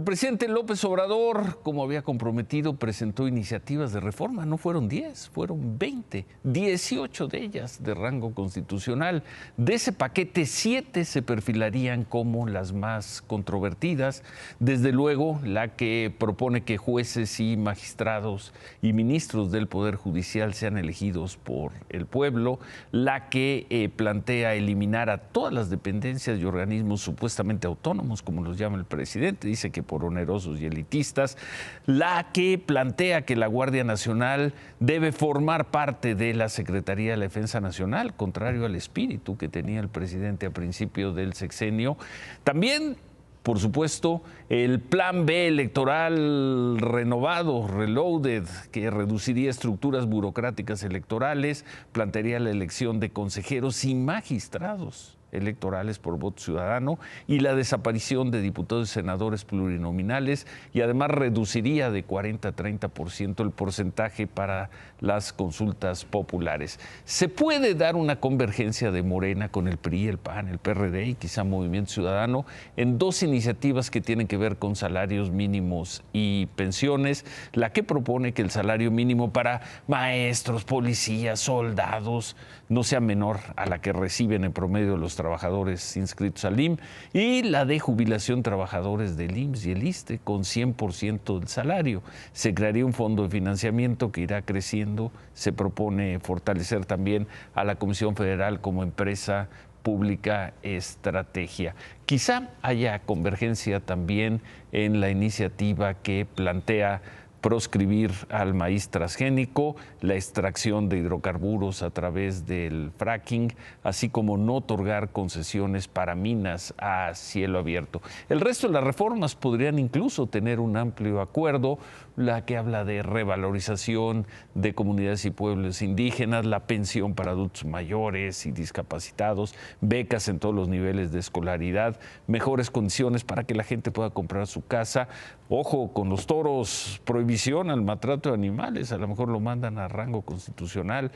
presidente López Obrador, como había comprometido, presentó iniciativas de reforma. No fueron 10, fueron 20, 18 de ellas de rango constitucional. De ese paquete, 7 se perfilarían como las más controvertidas. Desde luego, la que propone que jueces y magistrados y ministros del Poder Judicial sean elegidos por el pueblo. La que plantea eliminar a todas las dependencias y organismos supuestamente autónomos, como los llama el presidente. Dice que por onerosos y elitistas. La que plantea que la Guardia Nacional debe formar parte de la Secretaría de la Defensa Nacional, contrario al espíritu que tenía el presidente a principio del sexenio. También, por supuesto, el plan B electoral renovado, reloaded, que reduciría estructuras burocráticas electorales, plantearía la elección de consejeros y magistrados electorales por voto ciudadano y la desaparición de diputados y senadores plurinominales, y además reduciría de 40 a 30% el porcentaje para las consultas populares. Se puede dar una convergencia de Morena con el PRI, el PAN, el PRD y quizá Movimiento Ciudadano en 2 iniciativas que tienen que ver con salarios mínimos y pensiones. La que propone que el salario mínimo para maestros, policías, soldados no sea menor a la que reciben en promedio los trabajadores inscritos al IMSS, y la de jubilación trabajadores del IMSS y el ISSSTE con 100% del salario. Se crearía un fondo de financiamiento que irá creciendo. Se propone fortalecer también a la Comisión Federal como empresa pública estrategia. Quizá haya convergencia también en la iniciativa que plantea proscribir al maíz transgénico, la extracción de hidrocarburos a través del fracking, así como no otorgar concesiones para minas a cielo abierto. El resto de las reformas podrían incluso tener un amplio acuerdo, la que habla de revalorización de comunidades y pueblos indígenas, la pensión para adultos mayores y discapacitados, becas en todos los niveles de escolaridad, mejores condiciones para que la gente pueda comprar su casa. Ojo con los toros, prohibición al maltrato de animales, a lo mejor lo mandan a rango constitucional,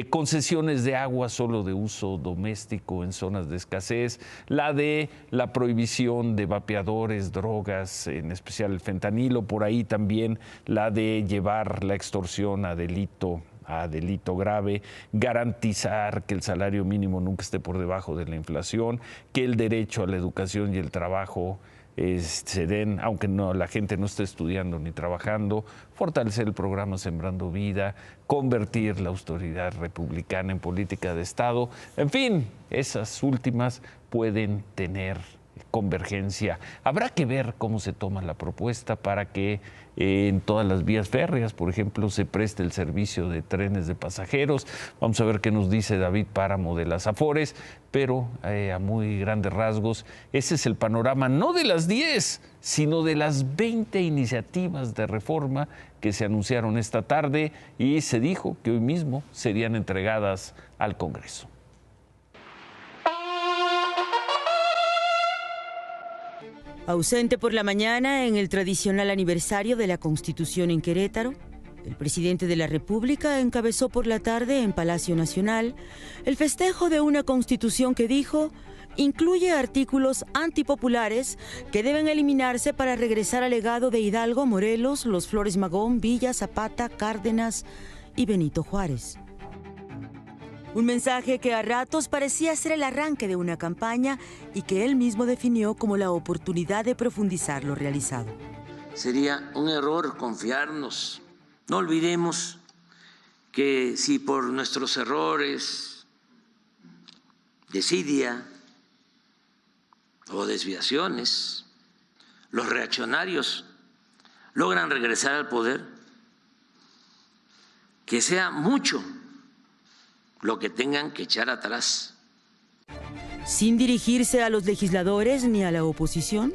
concesiones de agua solo de uso doméstico en zonas de escasez, la prohibición de vapeadores, drogas, en especial el fentanilo, por ahí también la de llevar la extorsión a delito grave, garantizar que el salario mínimo nunca esté por debajo de la inflación, que el derecho a la educación y el trabajo se den, aunque la gente no esté estudiando ni trabajando, fortalecer el programa Sembrando Vida, convertir la austeridad republicana en política de Estado. En fin, esas últimas pueden tener convergencia. Habrá que ver cómo se toma la propuesta para que en todas las vías férreas, por ejemplo, se preste el servicio de trenes de pasajeros. Vamos a ver qué nos dice David Páramo de las Afores, pero a muy grandes rasgos, ese es el panorama, no de las 10, sino de las 20 iniciativas de reforma que se anunciaron esta tarde y se dijo que hoy mismo serían entregadas al Congreso. Ausente por la mañana en el tradicional aniversario de la Constitución en Querétaro, el presidente de la República encabezó por la tarde en Palacio Nacional el festejo de una Constitución que dijo incluye artículos antipopulares que deben eliminarse para regresar al legado de Hidalgo, Morelos, Los Flores Magón, Villa, Zapata, Cárdenas y Benito Juárez. Un mensaje que a ratos parecía ser el arranque de una campaña y que él mismo definió como la oportunidad de profundizar lo realizado. Sería un error confiarnos. No olvidemos que si por nuestros errores, desidia o desviaciones, los reaccionarios logran regresar al poder, que sea mucho lo que tengan que echar atrás. Sin dirigirse a los legisladores ni a la oposición,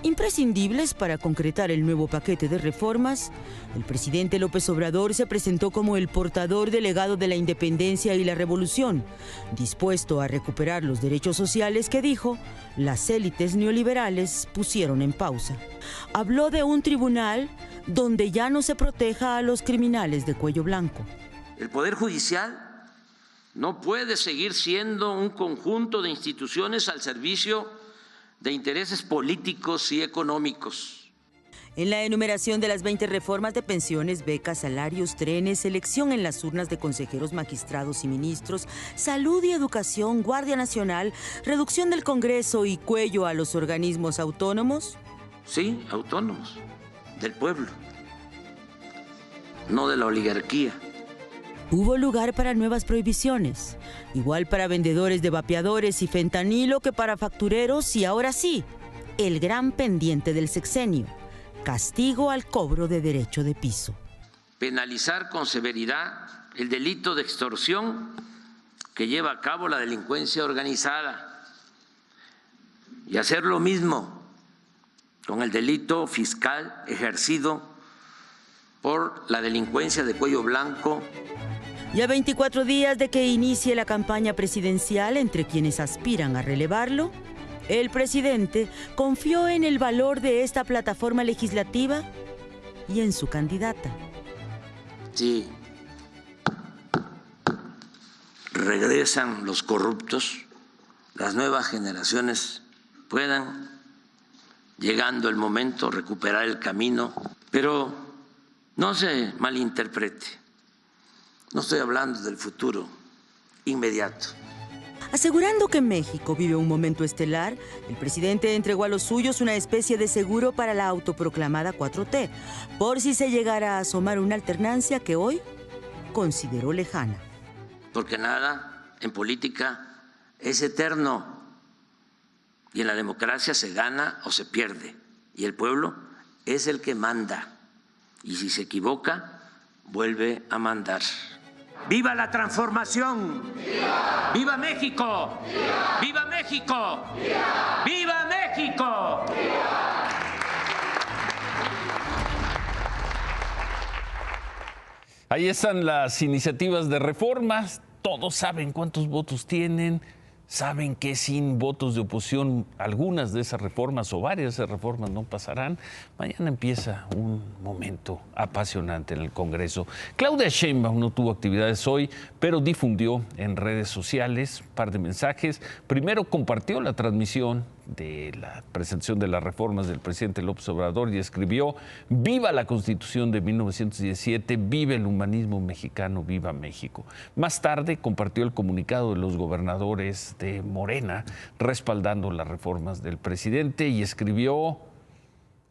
imprescindibles para concretar el nuevo paquete de reformas, el presidente López Obrador se presentó como el portador delegado de la independencia y la revolución, dispuesto a recuperar los derechos sociales que dijo las élites neoliberales pusieron en pausa. Habló de un tribunal donde ya no se proteja a los criminales de cuello blanco. El Poder Judicial no puede seguir siendo un conjunto de instituciones al servicio de intereses políticos y económicos. En la enumeración de las 20 reformas de pensiones, becas, salarios, trenes, elección en las urnas de consejeros, magistrados y ministros, salud y educación, Guardia Nacional, reducción del Congreso y cuello a los organismos autónomos. Sí, autónomos, del pueblo, no de la oligarquía. Hubo lugar para nuevas prohibiciones, igual para vendedores de vapeadores y fentanilo que para factureros, y ahora sí, el gran pendiente del sexenio: castigo al cobro de derecho de piso. Penalizar con severidad el delito de extorsión que lleva a cabo la delincuencia organizada y hacer lo mismo con el delito fiscal ejercido por la delincuencia de cuello blanco. Ya 24 días de que inicie la campaña presidencial, entre quienes aspiran a relevarlo, el presidente confió en el valor de esta plataforma legislativa y en su candidata. Si regresan los corruptos, las nuevas generaciones puedan, llegando el momento, recuperar el camino. Pero no se malinterprete, no estoy hablando del futuro inmediato. Asegurando que México vive un momento estelar, el presidente entregó a los suyos una especie de seguro para la autoproclamada 4T, por si se llegara a asomar una alternancia que hoy consideró lejana. Porque nada en política es eterno y en la democracia se gana o se pierde, y el pueblo es el que manda, y si se equivoca, vuelve a mandar. ¡Viva la transformación! ¡Viva! ¡Viva México! ¡Viva! ¡Viva México! ¡Viva! ¡Viva México! ¡Viva! Ahí están las iniciativas de reformas. Todos saben cuántos votos tienen. Saben que sin votos de oposición algunas de esas reformas o varias de esas reformas no pasarán. Mañana empieza un momento apasionante en el Congreso. Claudia Sheinbaum no tuvo actividades hoy, pero difundió en redes sociales un par de mensajes. Primero compartió la transmisión de la presentación de las reformas del presidente López Obrador y escribió: viva la Constitución de 1917, viva el humanismo mexicano, viva México. Más tarde compartió el comunicado de los gobernadores de Morena respaldando las reformas del presidente y escribió: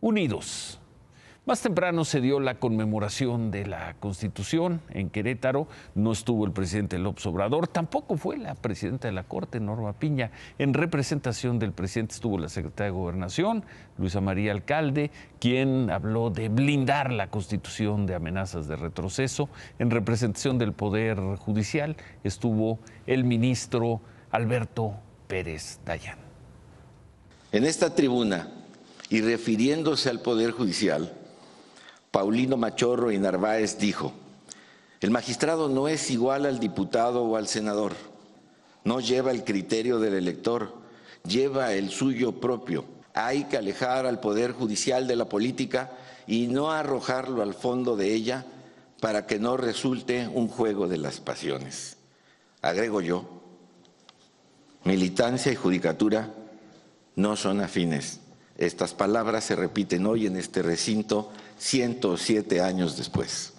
unidos. Más temprano se dio la conmemoración de la Constitución en Querétaro. No estuvo el presidente López Obrador, tampoco fue la presidenta de la Corte, Norma Piña. En representación del presidente estuvo la secretaria de Gobernación, Luisa María Alcalde, quien habló de blindar la Constitución de amenazas de retroceso. En representación del Poder Judicial estuvo el ministro Alberto Pérez Dayán. En esta tribuna, y refiriéndose al Poder Judicial, Paulino Machorro y Narváez dijo: el magistrado no es igual al diputado o al senador, no lleva el criterio del elector, lleva el suyo propio. Hay que alejar al Poder Judicial de la política y no arrojarlo al fondo de ella para que no resulte un juego de las pasiones. Agrego yo: militancia y judicatura no son afines. Estas palabras se repiten hoy en este recinto 107 años después.